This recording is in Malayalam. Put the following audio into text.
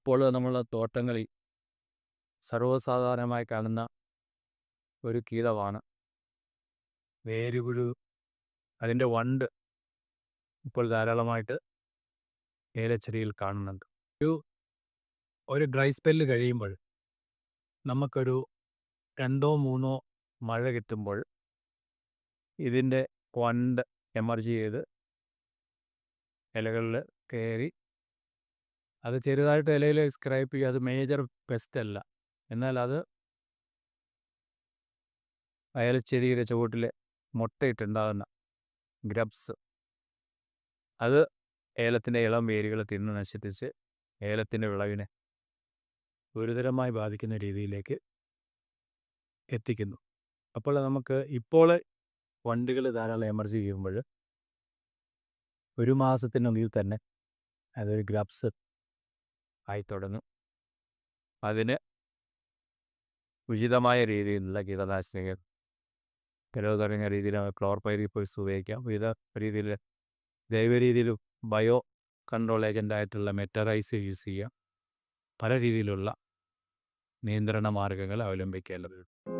ഇപ്പോൾ നമ്മൾ തോട്ടങ്ങളിൽ സർവ്വസാധാരണമായി കാണുന്ന ഒരു കീടമാണ് വേരുപുഴു. അതിൻ്റെ വണ്ട് ഇപ്പോൾ ധാരാളമായിട്ട് ഏലച്ചെടിയിൽ കാണുന്നുണ്ട്. ഒരു ഡ്രൈ സ്പെല്ല് കഴിയുമ്പോൾ നമുക്കൊരു 2-3 മഴ കിട്ടുമ്പോൾ ഇതിൻ്റെ വണ്ട് എമർജ് ചെയ്ത് ഇലകളിൽ കയറി അത് ചെറുതായിട്ട് ഇലയിൽ സ്ക്രൈപ്പ് ചെയ്യും. അത് മേജർ പെസ്റ്റ് അല്ല, എന്നാൽ അത് അയൽച്ചെടിയുടെ ചുവട്ടിൽ മുട്ടയിട്ടുണ്ടാകുന്ന ഗ്രബ്സ്, അത് ഏലത്തിൻ്റെ ഇളം വേരുകൾ തിന്ന് നശിപ്പിച്ച് ഏലത്തിൻ്റെ വിളവിനെ ഗുരുതരമായി ബാധിക്കുന്ന രീതിയിലേക്ക് എത്തിക്കുന്നു. അപ്പോൾ നമുക്ക് ഇപ്പോൾ വണ്ടുകൾ ധാരാളം എമർജ് ചെയ്യുമ്പോൾ 1 മാസത്തിനുള്ളിൽ തന്നെ അതൊരു ഗ്രബ്സ് ആയി തുടങ്ങും. അതിന് ഉചിതമായ രീതിയിലുള്ള കീടനാശിനികൾ കുറഞ്ഞ രീതിയിൽ ക്ലോർപൈറിഫോസ് ഉപയോഗിക്കാം. വിവിധ രീതിയിൽ ജൈവ രീതിയിലും ബയോ കൺട്രോൾ ഏജൻ്റായിട്ടുള്ള മെറ്ററൈസ് യൂസ് ചെയ്യാം. പല രീതിയിലുള്ള നിയന്ത്രണ മാർഗങ്ങൾ അവലംബിക്കേണ്ടതുണ്ട്.